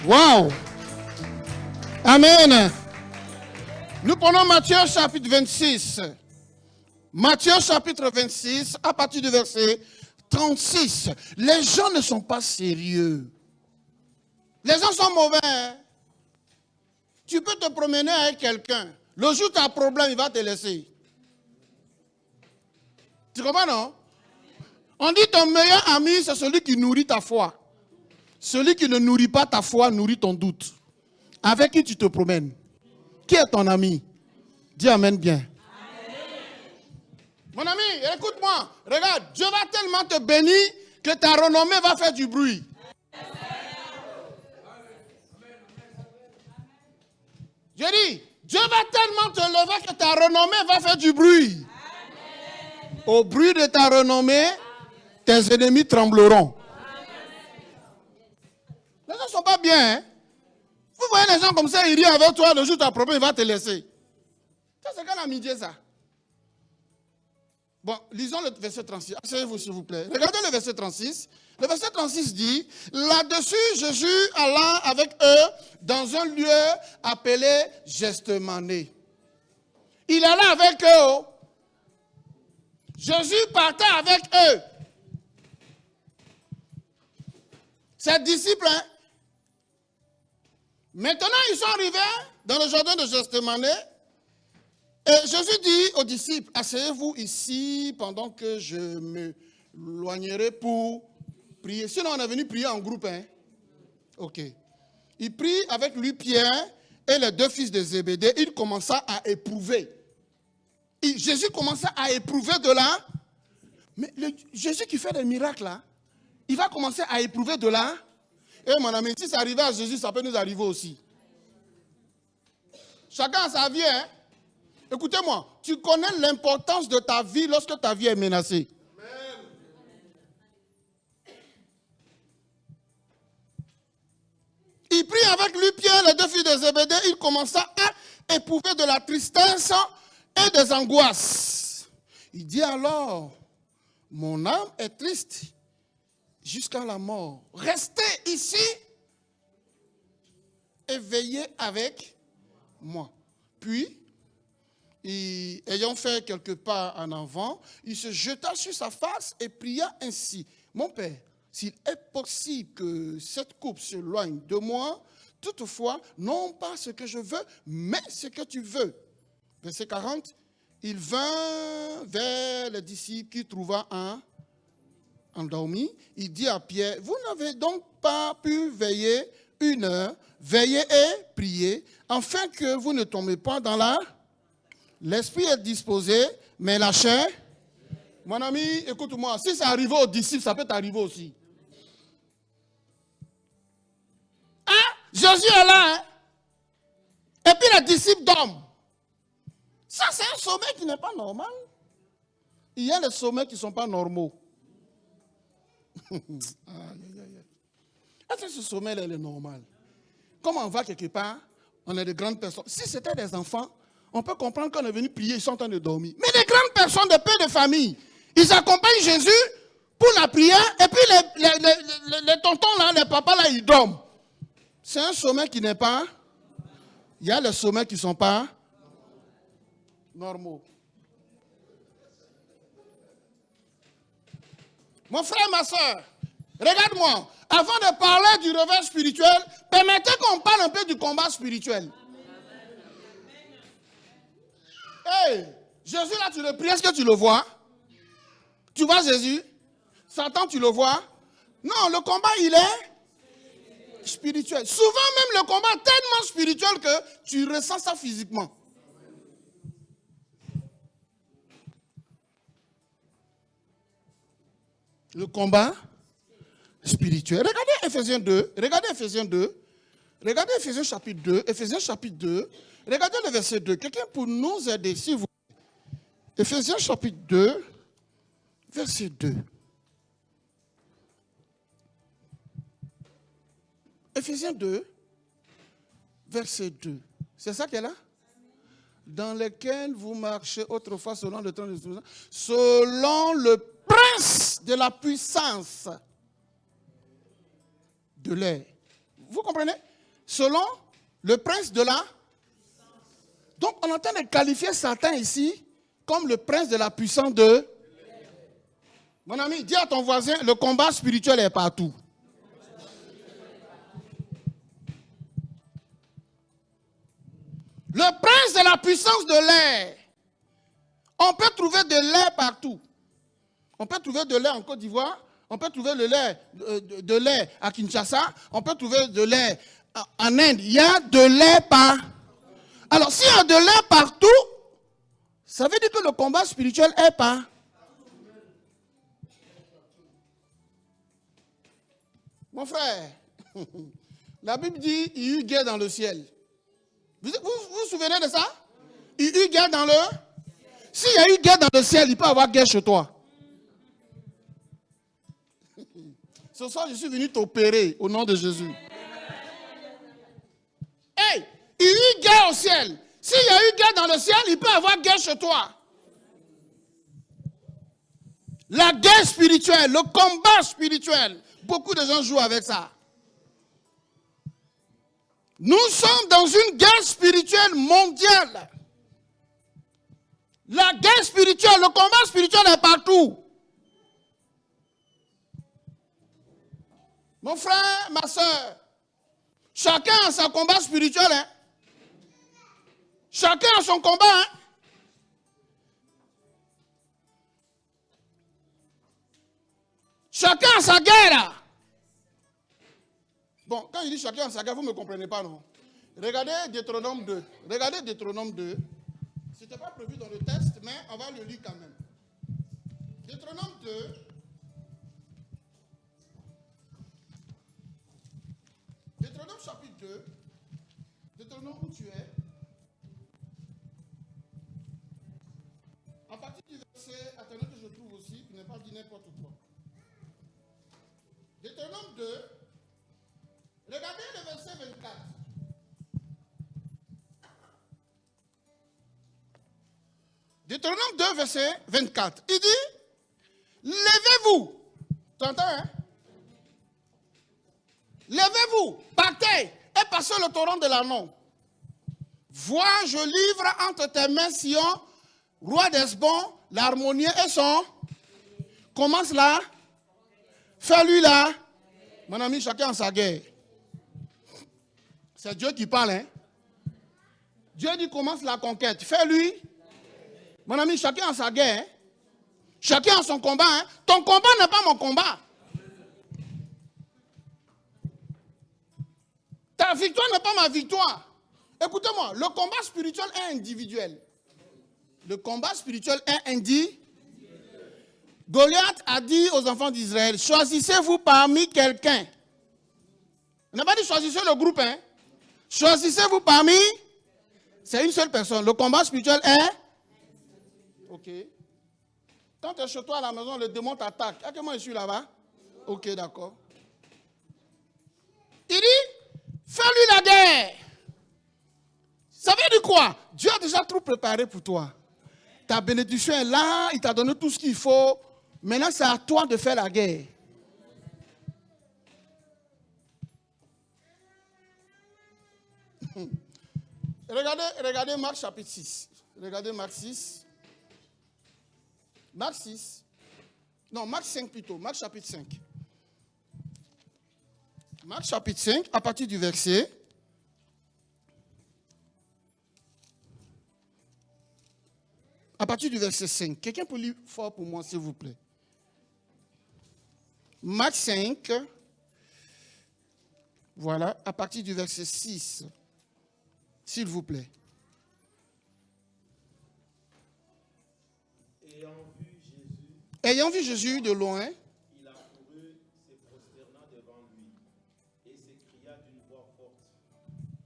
Waouh! Amen. Nous prenons Matthieu chapitre 26. Matthieu chapitre 26, à partir du verset 36. Les gens ne sont pas sérieux. Les gens sont mauvais. Hein? Tu peux te promener avec quelqu'un. Le jour où tu as un problème, il va te laisser. Tu comprends, non? On dit ton meilleur ami, c'est celui qui nourrit ta foi. Celui qui ne nourrit pas ta foi nourrit ton doute. Avec qui tu te promènes? Qui est ton ami? Dis amen bien. Amen. Mon ami, écoute-moi. Regarde, Dieu va tellement te bénir que ta renommée va faire du bruit. Je dis, Dieu va tellement te lever que ta renommée va faire du bruit. Amen. Au bruit de ta renommée, tes ennemis trembleront. Les gens ne sont pas bien. Hein? Vous voyez les gens comme ça, ils rient avec toi, le jour où tu as un problème, il va te laisser. Ça, c'est quelle amitié, ça? Bon, lisons le verset 36. Asseyez-vous, s'il vous plaît. Regardez le verset 36. Le verset 36 dit, là-dessus, Jésus alla avec eux dans un lieu appelé Gethsémani. Il alla avec eux. Jésus partait avec eux. Ses disciples, hein? Maintenant, ils sont arrivés dans le jardin de Gethsémani. Et Jésus dit aux disciples, asseyez-vous ici pendant que je m'éloignerai pour prier. Sinon, on est venu prier en groupe. Hein? Ok. Il prie avec lui Pierre et les deux fils de Zébédée. Il commença à éprouver. Jésus commença à éprouver de là. Mais Jésus qui fait des miracles là, il va commencer à éprouver de là. Et mon ami, si ça arrivait à Jésus, ça peut nous arriver aussi. Chacun a sa vie, hein? Écoutez-moi, tu connais l'importance de ta vie lorsque ta vie est menacée. Amen. Il prit avec lui Pierre, les deux filles de Zébédée. Il commença à éprouver de la tristesse et des angoisses. Il dit alors, mon âme est triste jusqu'à la mort. Restez ici et veillez avec moi. Puis, ayant fait quelques pas en avant, il se jeta sur sa face et pria ainsi. Mon Père, s'il est possible que cette coupe s'éloigne de moi, toutefois, non pas ce que je veux, mais ce que tu veux. Verset 40, il vint vers les disciples qui trouva un endormi. Il dit à Pierre, vous n'avez donc pas pu veiller une heure, veillez et priez, afin que vous ne tombez pas dans la... L'esprit est disposé, mais la chair... Mon ami, écoute-moi, si ça arrive aux disciples, ça peut t'arriver aussi. Hein? Jésus est là, hein? Et puis les disciples dorment. Ça, c'est un sommeil qui n'est pas normal. Il y a les sommeils qui ne sont pas normaux. Est-ce que ce sommeil est normal? Comme on va quelque part, on est de grandes personnes. Si c'était des enfants, on peut comprendre qu'on est venu prier, ils sont en train de dormir. Mais les grandes personnes de père de famille, ils accompagnent Jésus pour la prière, et puis les tontons là, les papas là, ils dorment. C'est un sommeil qui n'est pas... Il y a les sommeils qui ne sont pas normaux. Mon frère, ma soeur, regarde-moi. Avant de parler du revers spirituel, permettez qu'on parle un peu du combat spirituel. Hey, Jésus là, tu le pries, est-ce que tu le vois? Tu vois Jésus? Satan, tu le vois? Non, le combat, il est spirituel. Souvent même le combat est tellement spirituel que tu ressens ça physiquement. Le combat spirituel. Regardez Ephésiens 2. Regardez Ephésiens 2. Regardez Ephésiens chapitre 2. Ephésiens chapitre 2. Regardez le verset 2. Quelqu'un pour nous aider, s'il vous plaît. Ephésiens chapitre 2, verset 2. Ephésiens 2, verset 2. C'est ça qu'elle a? Dans lequel vous marchez autrefois selon le temps de Dieu, selon le prince de la puissance de l'air. Vous comprenez? selon le prince de la... Donc, on est en train de qualifier Satan ici comme le prince de la puissance de... Mon ami, dis à ton voisin, le combat spirituel est partout. Le prince de la puissance de l'air. On peut trouver de l'air partout. On peut trouver de l'air en Côte d'Ivoire. On peut trouver de l'air à Kinshasa. On peut trouver de l'air en Inde. Il y a de l'air partout. Alors, s'il y a de l'air partout, ça veut dire que le combat spirituel est pas. Mon frère, la Bible dit il y eut guerre dans le ciel. Vous vous souvenez de ça? Il y eut guerre dans le... S'il y a eu guerre dans le ciel, il peut y avoir guerre chez toi. Ce soir, je suis venu t'opérer au nom de Jésus. Hey, il y a eu guerre au ciel. S'il y a eu guerre dans le ciel, il peut y avoir guerre chez toi. La guerre spirituelle, le combat spirituel. Beaucoup de gens jouent avec ça. Nous sommes dans une guerre spirituelle mondiale. La guerre spirituelle, le combat spirituel est partout. Mon frère, ma soeur, chacun a son combat spirituel. Hein? Chacun a son combat. Hein? Chacun a sa guerre. Bon, quand il dit chacun a sa guerre, vous ne me comprenez pas, non? Regardez Deutéronome 2. Regardez Deutéronome 2. Ce n'était pas prévu dans le texte, mais on va le lire quand même. Deutéronome 2. Deutéronome chapitre 2. Deutéronome où tu es. À partir du verset, attendez que je trouve aussi, pour ne pas dire n'importe quoi. Deutéronome 2. Regardez le verset 24. Deutéronome 2, verset 24. Il dit, levez-vous. Tu entends, hein? Levez-vous, partez et passez le torrent de l'Arnon. Vois, je livre entre tes mains Sion, roi d'Hesbon, l'harmonien et son. Commence là. Fais-lui là. Mon ami, chacun a sa guerre. C'est Dieu qui parle, hein? Dieu dit commence la conquête. Fais-lui. Mon ami, chacun a sa guerre. Hein? Chacun a son combat. Hein? Ton combat n'est pas mon combat. Ta victoire n'est pas ma victoire. Écoutez-moi, le combat spirituel est individuel. Le combat spirituel est individuel. Goliath a dit aux enfants d'Israël, choisissez-vous parmi quelqu'un. On n'a pas dit choisissez le groupe. Hein? Choisissez-vous parmi... C'est une seule personne. Le combat spirituel est... Ok. Quand tu es chez toi à la maison, le démon t'attaque. Ah, que moi je suis là-bas? Ok, d'accord. Il dit, fais-lui la guerre. Ça veut dire quoi? Dieu a déjà tout préparé pour toi. Ta bénédiction est là, il t'a donné tout ce qu'il faut. Maintenant, c'est à toi de faire la guerre. Regardez Marc chapitre 6. Regardez Marc 6. Marc 6. Non, Marc 5 plutôt. Marc chapitre 5. Marc chapitre 5, à partir du verset. À partir du verset 5. Quelqu'un peut lire fort pour moi, s'il vous plaît. Marc 5. Voilà, à partir du verset 6. S'il vous plaît. Ayant vu Jésus de loin, il accourut, se prosterna devant lui, et s'écria d'une voix forte,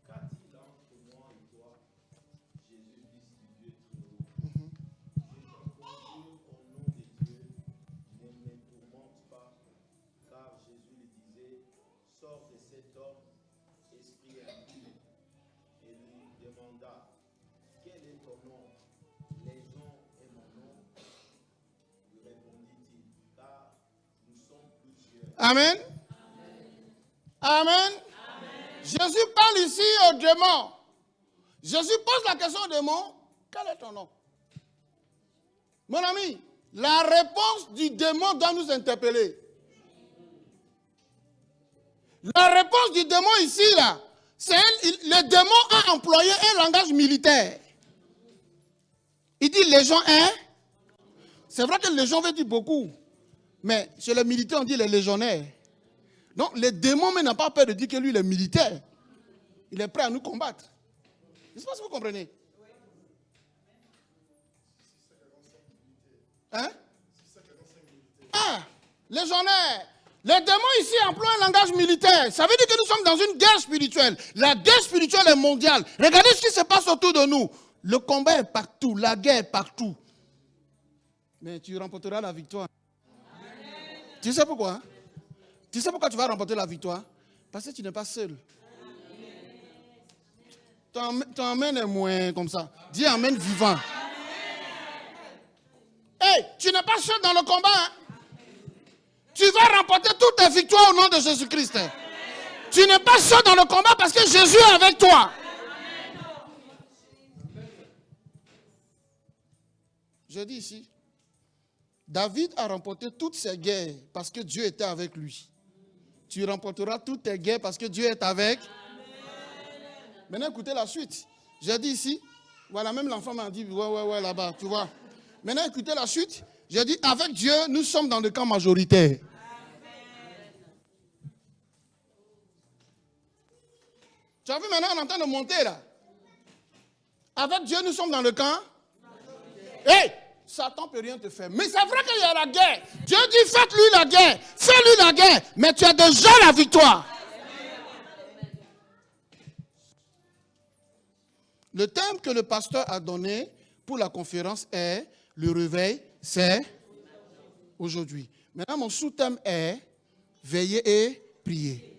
qu'a-t-il entre moi et toi, Jésus, fils du Dieu très haut? Je te conjure au nom de Dieu, ne me tourmente pas, car Jésus lui disait, sors de cet homme, esprit impur. Et lui demanda, quel est ton nom? Légion est mon nom. Répondit-il, car nous sommes plusieurs. Amen. Amen. Amen. Jésus parle ici au démon. Jésus pose la question au démon, quel est ton nom? Mon ami, la réponse du démon doit nous interpeller. La réponse du démon ici, là, c'est le démon a employé un langage militaire. Il dit les gens, hein? C'est vrai que les gens veulent dire beaucoup. Mais chez les militaires, on dit les légionnaires. Donc, le démon n'a pas peur de dire que lui, il est militaire. Il est prêt à nous combattre. Je ne sais pas si vous comprenez. Hein? Ah, légionnaire. Le démon ici emploie un langage militaire. Ça veut dire que nous sommes dans une guerre spirituelle. La guerre spirituelle est mondiale. Regardez ce qui se passe autour de nous. Le combat est partout. La guerre est partout. Mais tu remporteras la victoire. Amen. Tu sais pourquoi? Hein? Tu sais pourquoi tu vas remporter la victoire? Parce que tu n'es pas seul. Ton amen est moins comme ça. Dis amen vivant. Hey, tu n'es pas seul dans le combat. Hein? Tu vas remporter toutes tes victoires au nom de Jésus-Christ. Hein? Tu n'es pas seul dans le combat parce que Jésus est avec toi. Je dis ici, David a remporté toutes ses guerres parce que Dieu était avec lui. Tu remporteras toutes tes guerres parce que Dieu est avec. Maintenant, écoutez la suite. J'ai dit ici, voilà, même l'enfant m'a dit, ouais, là-bas, tu vois. Maintenant, écoutez la suite. J'ai dit, avec Dieu, nous sommes dans le camp majoritaire. Tu as vu maintenant, on est en train de monter là. Avec Dieu, nous sommes dans le camp. Hey, Satan ne peut rien te faire. Mais c'est vrai qu'il y a la guerre. Dieu dit, faites-lui la guerre. Fais-lui la guerre. Mais tu as déjà la victoire. Le thème que le pasteur a donné pour la conférence est le réveil, c'est aujourd'hui. Maintenant, mon sous-thème est veiller et prier.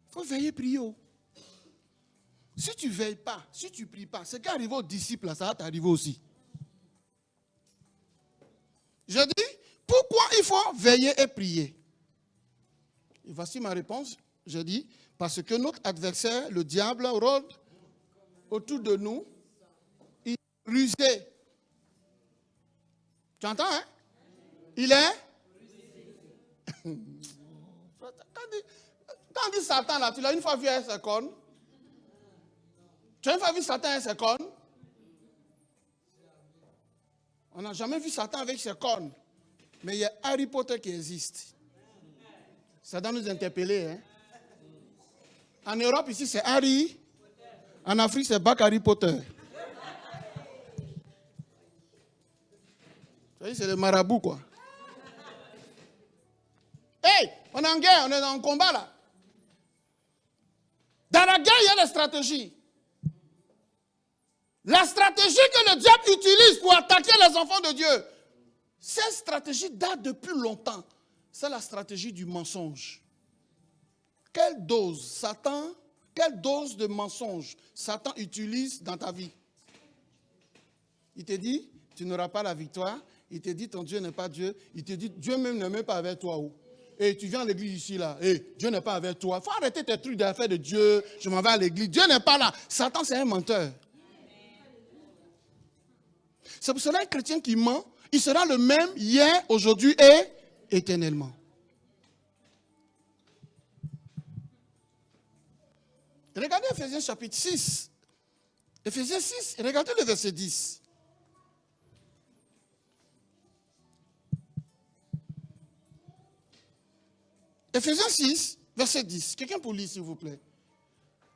Il faut veiller et prier. Si tu ne veilles pas, si tu ne pries pas, ce qui arrive aux disciples, ça va t'arriver aussi. Je dis, pourquoi il faut veiller et prier? Et voici ma réponse. Je dis, parce que notre adversaire, le diable, rôde autour de nous. Il est rusé. Tu entends, hein? Il est Quand on dit Satan, là, tu l'as une fois vu avec ses cornes? Tu as une fois vu Satan avec ses cornes? On n'a jamais vu Satan avec ses cornes. Mais il y a Harry Potter qui existe. Ça doit nous interpeller. Hein? En Europe, ici, c'est Harry. En Afrique, c'est Bac Harry Potter. C'est le marabout, quoi. Hey, on est en guerre, on est en combat, là. Dans la guerre, il y a la stratégie. La stratégie que le diable utilise pour attaquer les enfants de Dieu, cette stratégie date depuis longtemps. C'est la stratégie du mensonge. Quelle dose de mensonge Satan utilise dans ta vie? Il te dit, tu n'auras pas la victoire. Il te dit, ton Dieu n'est pas Dieu. Il te dit, Dieu même ne met pas avec toi. Et tu viens à l'église ici, là. Et Dieu n'est pas avec toi. Il faut arrêter tes trucs d'affaires de Dieu. Je m'en vais à l'église. Dieu n'est pas là. Satan, c'est un menteur. C'est pour cela qu'un chrétien qui ment, il sera le même hier, aujourd'hui et éternellement. Regardez Ephésiens chapitre 6. Ephésiens 6, regardez le verset 10. Ephésiens 6, verset 10. Quelqu'un pour lire, s'il vous plaît.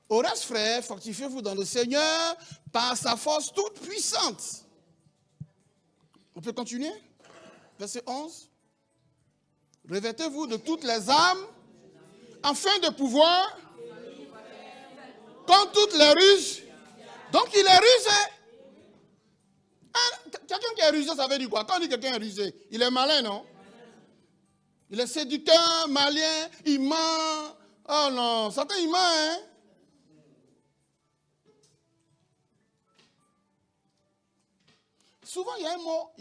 Au reste, frères, fortifiez-vous dans le Seigneur par sa force toute puissante. On peut continuer? Verset 11. Revêtez-vous de toutes les armes afin de pouvoir, contre toutes les ruses. Donc il est rusé. Quelqu'un qui est rusé, ça veut dire quoi? Quand on dit quelqu'un est rusé, il est malin, non? Il est séducteur, malin, il ment. Oh non, Satan il ment, hein? souvent, il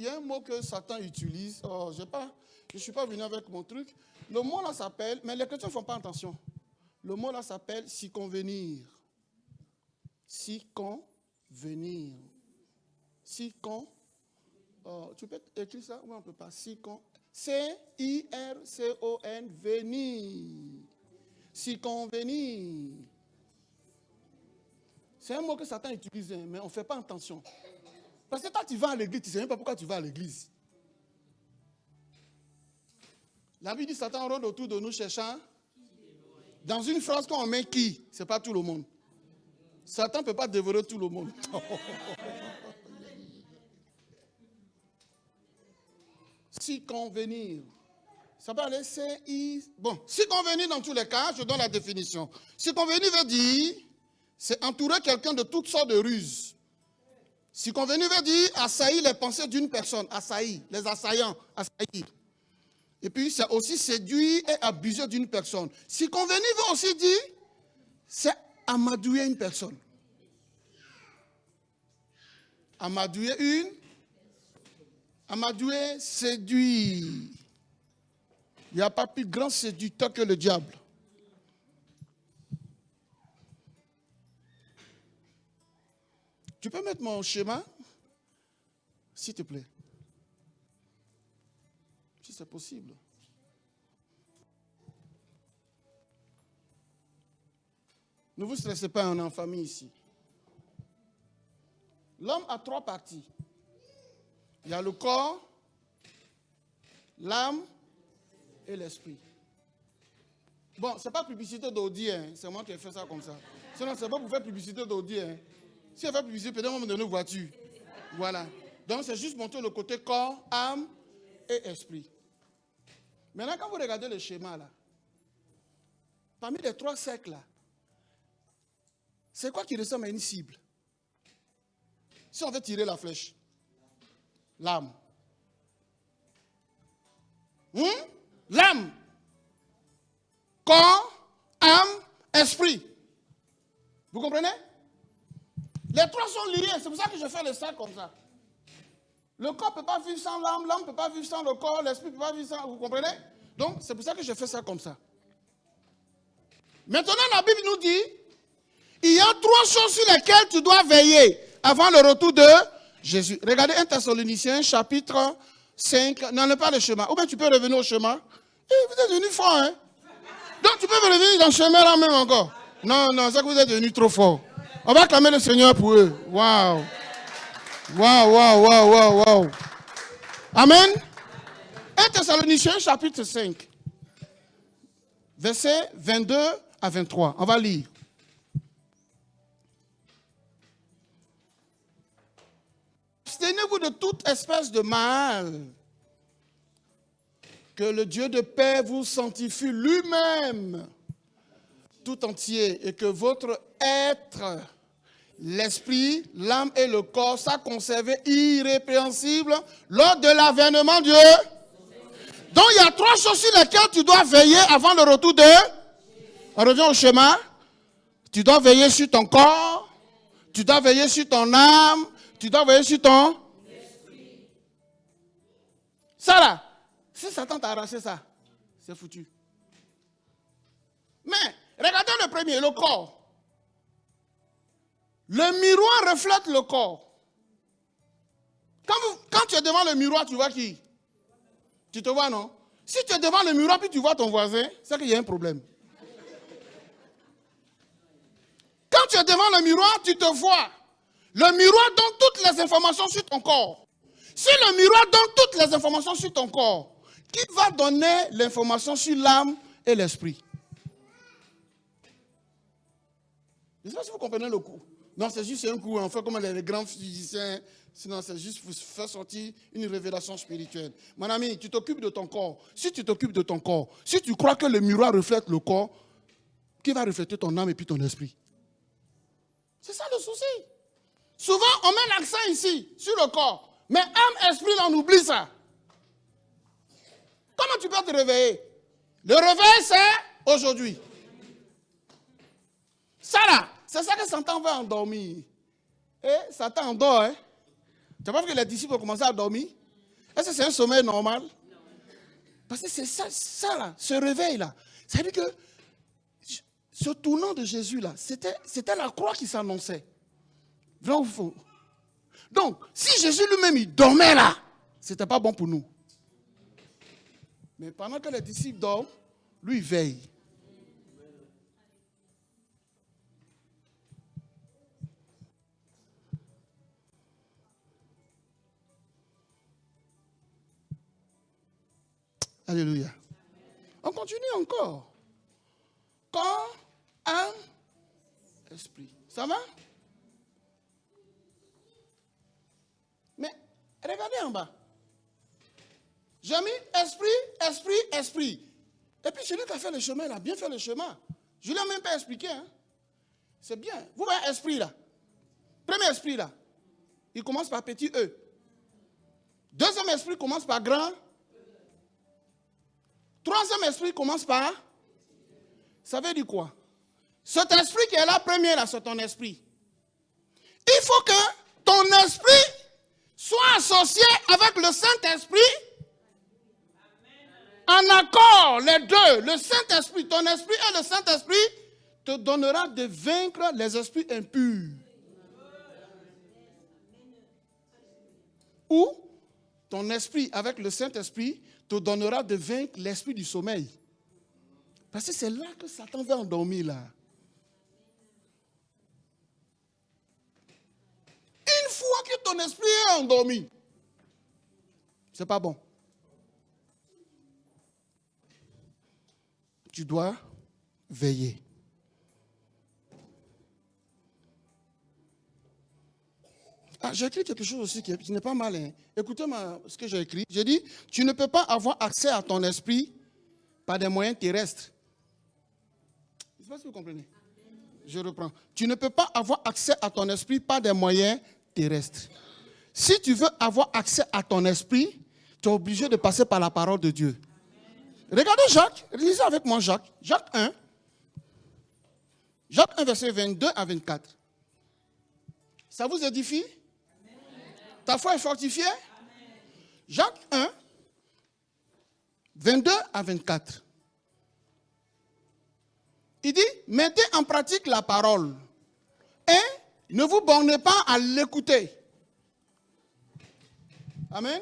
y a un mot que Satan utilise. Oh, je ne suis pas venu avec mon truc. Le mot là s'appelle, mais les chrétiens ne font pas attention. Le mot là s'appelle s'y convenir. S'y convenir. S'y con. Oh, tu peux écrire ça ou on ne peut pas? S'y con. C-I-R-C-O-N, venir. S'y convenir. C'est un mot que Satan utilise, mais on ne fait pas attention. Parce que quand tu vas à l'église, tu ne sais même pas pourquoi tu vas à l'église. La Bible dit Satan rôde autour de nous cherchant. Dans une phrase, quand on met qui, ce n'est pas tout le monde. Satan ne peut pas dévorer tout le monde. Si convenir. Ça peut aller C-I. Bon, si convenir dans tous les cas, je donne la définition. Si convenir veut dire, c'est entourer quelqu'un de toutes sortes de ruses. Si convenir veut dire assaillir les pensées d'une personne, assaillir, les assaillants, assaillir. Et puis, c'est aussi séduire et abuser d'une personne. Si convenir veut aussi dire, c'est amadouer une personne. Amadouer séduire. Il n'y a pas plus grand séducteur que le diable. Tu peux mettre mon schéma, s'il te plaît. Si c'est possible. Ne vous stressez pas, on est en famille ici. L'homme a 3 parties. Il y a le corps, l'âme et l'esprit. Bon, ce n'est pas publicité d'Audi, hein. C'est moi qui ai fait ça comme ça. Sinon, ce n'est pas pour faire publicité d'Audi. Hein. Si elle fait publicité, peut-être on va me donner une voiture. Voilà. Donc, c'est juste montrer le côté corps, âme et esprit. Maintenant, quand vous regardez le schéma, là, parmi les 3 cercles, là, c'est quoi qui ressemble à une cible? Si on veut tirer la flèche, l'âme. L'âme. Corps, âme, esprit. Vous comprenez? Les 3 sont liés, c'est pour ça que je fais le cercle comme ça. Le corps ne peut pas vivre sans l'âme, l'âme ne peut pas vivre sans le corps, l'esprit ne peut pas vivre sans... Vous comprenez? Donc, c'est pour ça que je fais ça comme ça. Maintenant, la Bible nous dit, il y a 3 choses sur lesquelles tu dois veiller avant le retour de Jésus. Regardez 1 Thessaloniciens, chapitre 5. N'enlève pas le chemin. Ou bien tu peux revenir au chemin. Vous êtes devenu fort, hein? Donc tu peux revenir dans le chemin là même encore. Non, c'est que vous êtes devenu trop fort. On va acclamer le Seigneur pour eux. Waouh. Waouh. Amen. 1 Thessaloniciens, chapitre 5. Versets 22 à 23. On va lire. Abstenez-vous de toute espèce de mal. Que le Dieu de paix vous sanctifie lui-même tout entier et que votre être, l'esprit, l'âme et le corps soient conservés irrépréhensibles lors de l'avènement de Dieu. Donc il y a 3 choses sur lesquelles tu dois veiller avant le retour de... On revient au schéma. Tu dois veiller sur ton corps, tu dois veiller sur ton âme, tu dois veiller sur ton esprit. Ça là, si Satan t'a arraché ça, c'est foutu. Mais, regardez le premier, le corps. Le miroir reflète le corps. Quand tu es devant le miroir, tu vois qui? Tu te vois, non? Si tu es devant le miroir puis tu vois ton voisin, c'est qu'il y a un problème. Quand tu es devant le miroir, tu te vois. Le miroir donne toutes les informations sur ton corps. Si le miroir donne toutes les informations sur ton corps, qui va donner l'information sur l'âme et l'esprit? Je ne sais pas si vous comprenez le coup. Non, c'est juste un coup. On fait comme les grands physiciens. Sinon, c'est juste pour faire sortir une révélation spirituelle. Mon ami, tu t'occupes de ton corps. Si tu t'occupes de ton corps, si tu crois que le miroir reflète le corps, qui va refléter ton âme et puis ton esprit? C'est ça le souci. Souvent, on met l'accent ici, sur le corps. Mais âme, esprit, on oublie ça. Comment tu peux te réveiller? Le réveil, c'est aujourd'hui. Ça là, c'est ça que Satan veut endormir. Et Satan endort, hein? Tu vois que les disciples ont commencé à dormir? Est-ce que c'est un sommeil normal? Parce que c'est ça là, ce réveil-là. Ça veut dire que ce tournant de Jésus-là, c'était la croix qui s'annonçait. Vrai ou faux? Donc, si Jésus lui-même, il dormait là, ce n'était pas bon pour nous. Mais pendant que les disciples dorment, lui, il veille. Alléluia. On continue encore. Corps, âme, esprit. Ça va? Mais regardez en bas. J'ai mis esprit. Et puis celui qui a fait le chemin, il a bien fait le chemin. Je ne l'ai même pas expliqué. Hein. C'est bien. Vous voyez esprit là. Premier esprit là. Il commence par petit E. Deuxième esprit commence par grand. Troisième esprit commence par. Ça veut dire quoi? Cet esprit qui est là, premier là, c'est ton esprit. Il faut que ton esprit soit associé avec le Saint-Esprit. En accord, les deux, le Saint-Esprit, ton esprit et le Saint-Esprit te donnera de vaincre les esprits impurs. Ou ton esprit avec le Saint-Esprit te donnera de vaincre l'esprit du sommeil. Parce que c'est là que Satan veut endormir là. Une fois que ton esprit est endormi, c'est pas bon. Tu dois veiller. Ah, j'ai écrit quelque chose aussi qui n'est pas mal. Hein. Écoutez ce que j'ai écrit. J'ai dit, tu ne peux pas avoir accès à ton esprit par des moyens terrestres. Je ne sais pas si vous comprenez. Je reprends. Tu ne peux pas avoir accès à ton esprit par des moyens terrestres. Si tu veux avoir accès à ton esprit, tu es obligé de passer par la parole de Dieu. Regardez Jacques, lisez avec moi Jacques. Jacques 1. Jacques 1, verset 22 à 24. Ça vous édifie? Amen. Ta foi est fortifiée? Amen. Jacques 1, 22 à 24. Il dit, mettez en pratique la parole et ne vous bornez pas à l'écouter. Amen.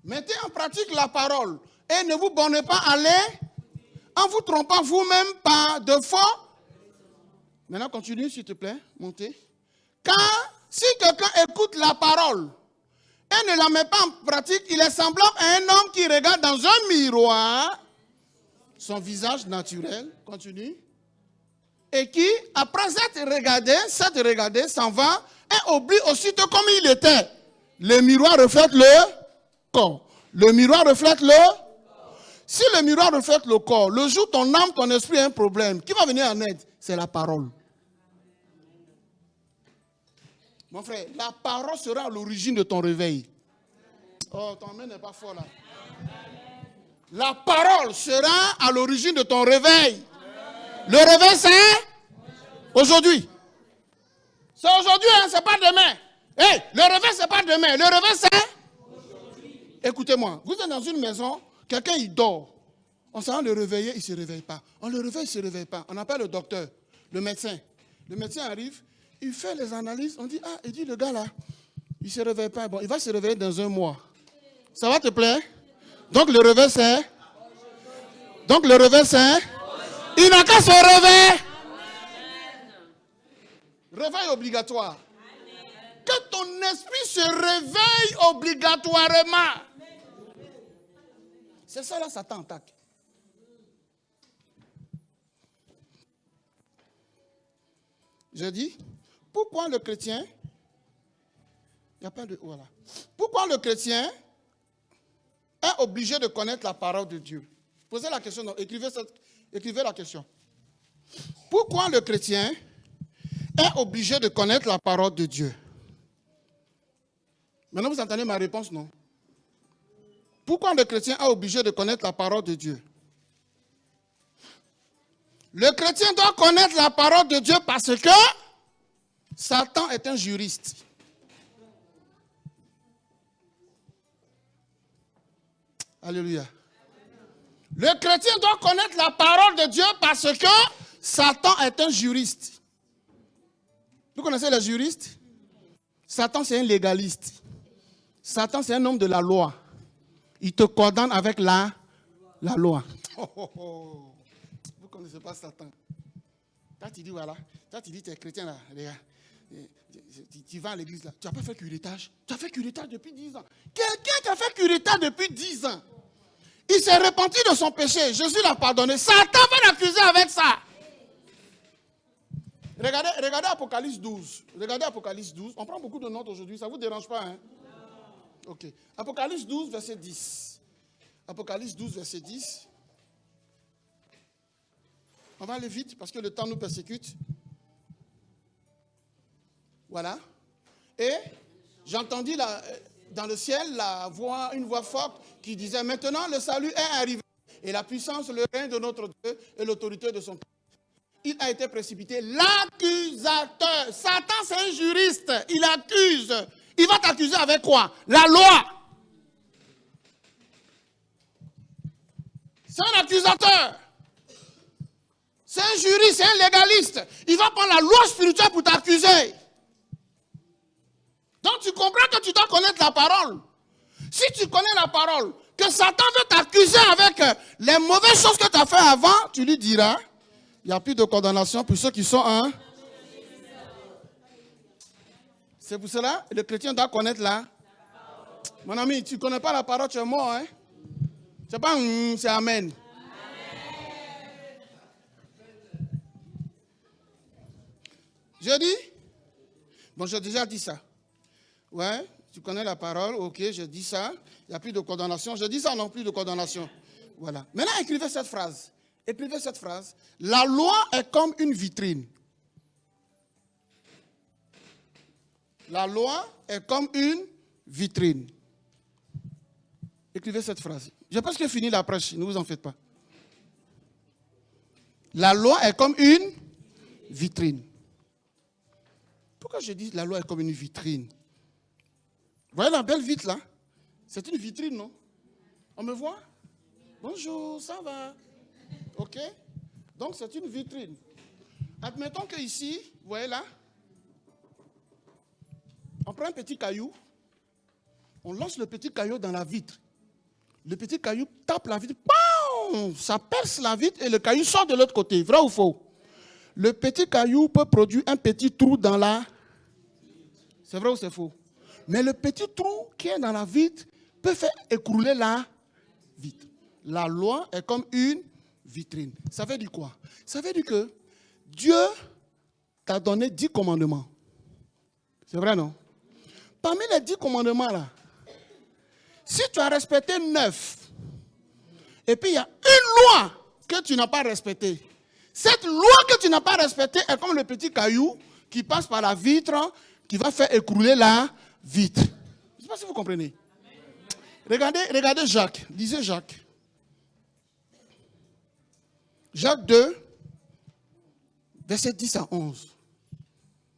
Mettez en pratique la parole et ne vous bornez pas à aller en vous trompant vous-même par de faux. Maintenant, continue, s'il te plaît. Montez. Car si quelqu'un écoute la parole et ne la met pas en pratique, il est semblable à un homme qui regarde dans un miroir son visage naturel. Continue. Et qui, après s'être regardé, s'en va et oublie aussitôt comme il était. Le miroir reflète le corps. Le miroir reflète le corps. Si le miroir reflète le corps, le jour où ton âme, ton esprit a un problème, qui va venir en aide? C'est la parole. Mon frère, la parole sera à l'origine de ton réveil. Oh, ton main n'est pas fort là. La parole sera à l'origine de ton réveil. Le réveil, c'est aujourd'hui. C'est aujourd'hui, hein, c'est pas demain. Hey, le réveil, c'est pas demain. Le réveil, c'est écoutez-moi, vous êtes dans une maison, quelqu'un il dort. On s'en va le réveiller, il ne se réveille pas. On le réveille, il ne se réveille pas. On appelle le docteur, le médecin. Le médecin arrive, il fait les analyses. On dit, ah, il dit, le gars là, il ne se réveille pas. Bon, il va se réveiller dans un mois. Ça va te plaire? Donc le réveil, c'est? Donc le réveil, c'est? Il n'a qu'à se réveiller. Réveil obligatoire. Que ton esprit se réveille obligatoirement. C'est ça là, Satan attaque. Je dis, pourquoi le chrétien, il n'y a pas de, voilà. Pourquoi le chrétien est obligé de connaître la parole de Dieu? Posez la question, non, écrivez la question. Pourquoi le chrétien est obligé de connaître la parole de Dieu? Maintenant, vous entendez ma réponse, non? Pourquoi le chrétien est obligé de connaître la parole de Dieu? Le chrétien doit connaître la parole de Dieu parce que Satan est un juriste. Alléluia. Le chrétien doit connaître la parole de Dieu parce que Satan est un juriste. Vous connaissez les juristes? Satan, c'est un légaliste. Satan, c'est un homme de la loi. Il te condamne avec la loi. Vous ne connaissez pas Satan. Quand tu dis, voilà, quand tu dis, tu es chrétien, là, regarde, tu vas à l'église, là, tu n'as pas fait curettage. Tu as fait curettage depuis 10 ans. Quelqu'un qui a fait curettage depuis 10 ans, il s'est repenti de son péché. Jésus l'a pardonné. Satan va l'accuser avec ça. Regardez Apocalypse 12. Regardez Apocalypse 12. On prend beaucoup de notes aujourd'hui. Ça ne vous dérange pas, hein? Ok. Apocalypse 12, verset 10. Apocalypse 12, verset 10. On va aller vite parce que le temps nous persécute. Voilà. Et j'entendis dans le ciel une voix forte qui disait: maintenant le salut est arrivé, et la puissance, le règne de notre Dieu et l'autorité de son Christ. Il a été précipité. L'accusateur. Satan, c'est un juriste. Il accuse. Il va t'accuser avec quoi? La loi. C'est un accusateur. C'est un juriste, c'est un légaliste. Il va prendre la loi spirituelle pour t'accuser. Donc tu comprends que tu dois connaître la parole. Si tu connais la parole, que Satan veut t'accuser avec les mauvaises choses que tu as fait avant, tu lui diras: il n'y a plus de condamnation pour ceux qui sont un. C'est pour cela que le chrétien doit connaître la. Mon ami, tu ne connais pas la parole, tu es mort. Hein? C'est pas c'est amen. Je dis? Bon, j'ai déjà dit ça. Ouais, tu connais la parole, ok, je dis ça. Il n'y a plus de condamnation. Je dis ça, non, plus de condamnation. Voilà. Maintenant, écrivez cette phrase. Écrivez cette phrase. La loi est comme une vitrine. La loi est comme une vitrine. Écrivez cette phrase. J'ai presque fini la prêche, ne vous en faites pas. La loi est comme une vitrine. Pourquoi je dis la loi est comme une vitrine? Vous voyez la belle vitre là? C'est une vitrine, non? On me voit? Bonjour, ça va? Ok? Donc c'est une vitrine. Admettons que ici, vous voyez là, on prend un petit caillou, on lance le petit caillou dans la vitre. Le petit caillou tape la vitre, bam, ça perce la vitre et le caillou sort de l'autre côté. Vrai ou faux? Le petit caillou peut produire un petit trou dans la... C'est vrai ou c'est faux? Mais le petit trou qui est dans la vitre peut faire écrouler la vitre. La loi est comme une vitrine. Ça veut dire quoi? Ça veut dire que Dieu t'a donné 10 commandements. C'est vrai, non? Parmi les 10 commandements là, si tu as respecté 9, et puis il y a une loi que tu n'as pas respectée, cette loi que tu n'as pas respectée est comme le petit caillou qui passe par la vitre, qui va faire écrouler la vitre. Je ne sais pas si vous comprenez. Regardez Jacques. Lisez Jacques. Jacques 2, verset 10 à 11.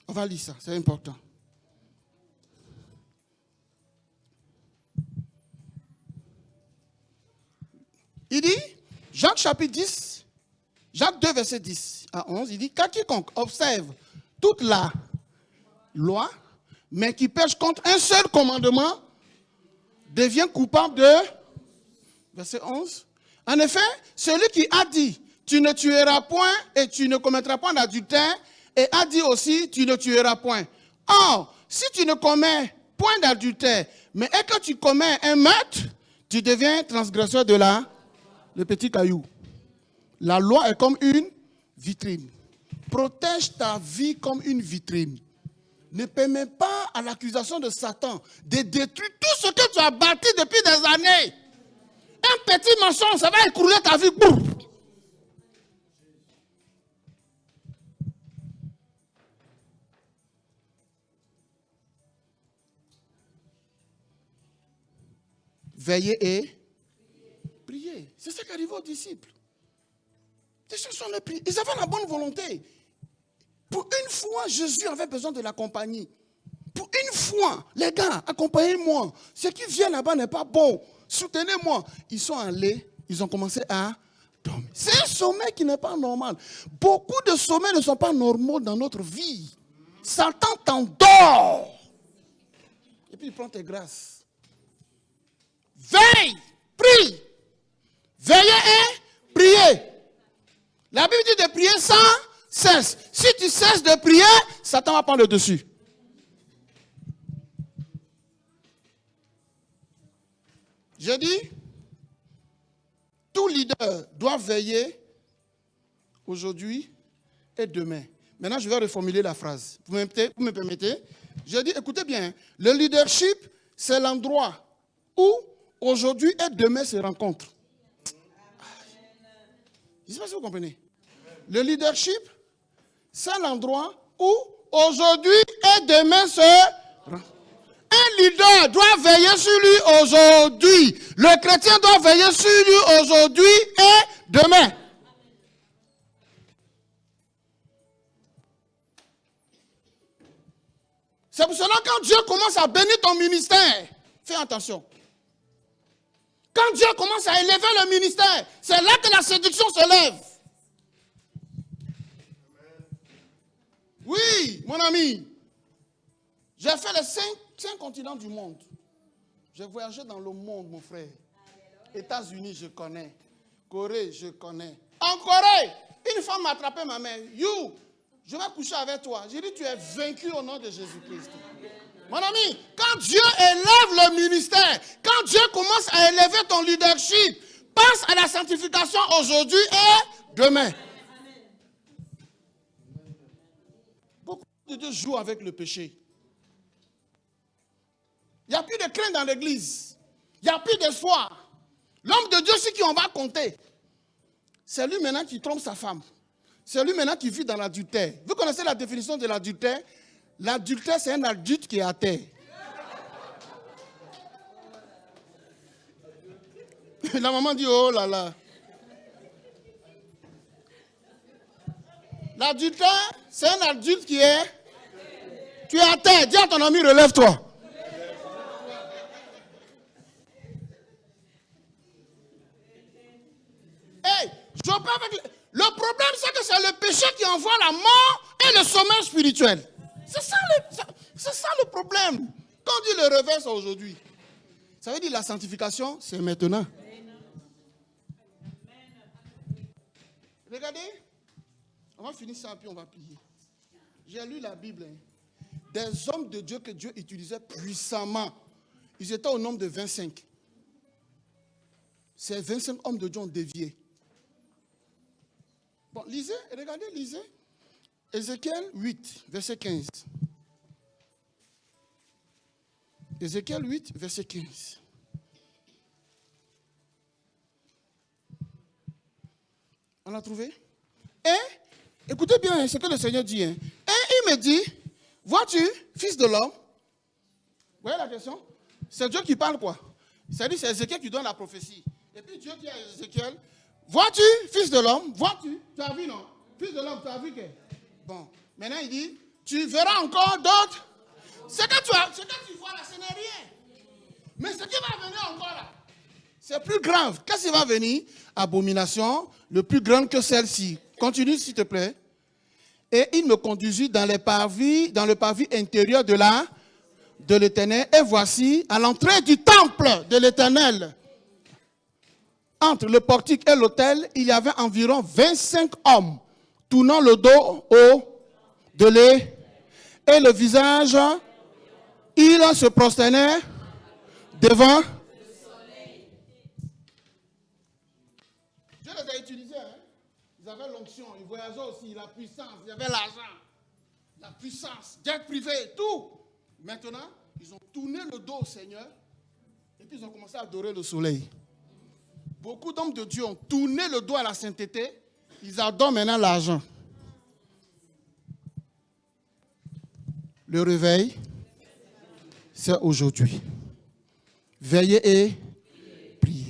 On va lire ça, c'est important. Il dit, Jacques chapitre 10, Jacques 2, verset 10 à 11, il dit: car quiconque observe toute la loi, mais qui pêche contre un seul commandement, devient coupable de... Verset 11. En effet, celui qui a dit: tu ne tueras point et tu ne commettras point d'adultère, et a dit aussi: tu ne tueras point. Or, si tu ne commets point d'adultère, mais et que tu commets un meurtre, tu deviens transgresseur de le petit caillou. La loi est comme une vitrine. Protège ta vie comme une vitrine. Ne permets pas à l'accusation de Satan de détruire tout ce que tu as bâti depuis des années. Un petit mensonge, ça va écrouler ta vie. Veillez et priez. C'est ça qui arrive aux disciples. Ils avaient la bonne volonté. Pour une fois, Jésus avait besoin de la compagnie. Pour une fois, les gars, accompagnez-moi. Ce qui vient là-bas n'est pas bon. soutenez-moi. Ils sont allés, ils ont commencé à dormir. C'est un sommeil qui n'est pas normal. Beaucoup de sommeils ne sont pas normaux dans notre vie. Satan t'endort. Et puis il prend tes grâces. Veille, prie. Veillez et priez. La Bible dit de prier sans cesse. Si tu cesses de prier, Satan va prendre le dessus. Je dis, tout leader doit veiller aujourd'hui et demain. Maintenant, je vais reformuler la phrase. Vous me permettez? Je dis, écoutez bien, le leadership, c'est l'endroit où aujourd'hui et demain se rencontrent. Je ne sais pas si vous comprenez. Le leadership, c'est l'endroit où aujourd'hui et demain se rencontrent. Un leader doit veiller sur lui aujourd'hui. Le chrétien doit veiller sur lui aujourd'hui et demain. C'est pour cela que quand Dieu commence à bénir ton ministère, fais attention. Quand Dieu commence à élever le ministère, c'est là que la séduction se lève. Oui, mon ami. J'ai fait les 5 continents du monde. J'ai voyagé dans le monde, mon frère. États-Unis, je connais. Corée, je connais. En Corée, une femme m'a attrapé ma main. You, je vais coucher avec toi. J'ai dit, tu es vaincu au nom de Jésus-Christ. Mon ami, quand Dieu élève le ministère, quand Dieu commence à élever ton leadership, passe à la sanctification aujourd'hui et demain. Beaucoup de Dieu jouent avec le péché. Il n'y a plus de crainte dans l'église. Il n'y a plus d'espoir. L'homme de Dieu, c'est qui on va compter. C'est lui maintenant qui trompe sa femme. C'est lui maintenant qui vit dans l'adultère. Vous connaissez la définition de l'adultère? L'adultère, c'est un adulte qui est à terre. La maman dit, oh là là. L'adultère, c'est un adulte qui est... Tu es à terre. Dis à ton ami, relève-toi. Hey, je parle avec... Le problème, c'est que c'est le péché qui envoie la mort et le sommeil spirituel. C'est ça le problème. Quand Dieu le reverse aujourd'hui, ça veut dire la sanctification, c'est maintenant. Regardez, on va finir ça puis on va prier. J'ai lu la Bible. Des hommes de Dieu que Dieu utilisait puissamment. Ils étaient au nombre de 25. Ces 25 hommes de Dieu ont dévié. Bon, lisez, regardez, lisez. Ézéchiel 8, verset 15. Ézéchiel 8, verset 15. On l'a trouvé? Et, écoutez bien ce que le Seigneur dit. Et il me dit, vois-tu, fils de l'homme? Vous voyez la question? C'est Dieu qui parle quoi? C'est-à-dire c'est Ézéchiel qui donne la prophétie. Et puis Dieu dit à Ézéchiel, vois-tu, fils de l'homme? Vois-tu? Tu as vu, non? Fils de l'homme, tu as vu que? Bon, maintenant il dit, tu verras encore d'autres. Ce que tu vois là, ce n'est rien. Mais ce qui va venir encore là, c'est plus grave. Qu'est-ce qui va venir? Abomination, le plus grande que celle-ci. Continue s'il te plaît. Et il me conduisit dans le parvis intérieur de l'Éternel. Et voici, à l'entrée du temple de l'Éternel, entre le portique et l'autel, il y avait environ 25 hommes tournant le dos de l'Éternel et le visage, ils se prosternaient devant. Dieu les a utilisés. Hein? Ils avaient l'onction, ils voyageaient aussi, la puissance, ils avaient l'argent, la puissance, jet privé, tout. Maintenant, ils ont tourné le dos au Seigneur et puis ils ont commencé à adorer le soleil. Beaucoup d'hommes de Dieu ont tourné le dos à la sainteté, ils adorent maintenant l'argent. Le réveil, c'est aujourd'hui. Veillez et priez.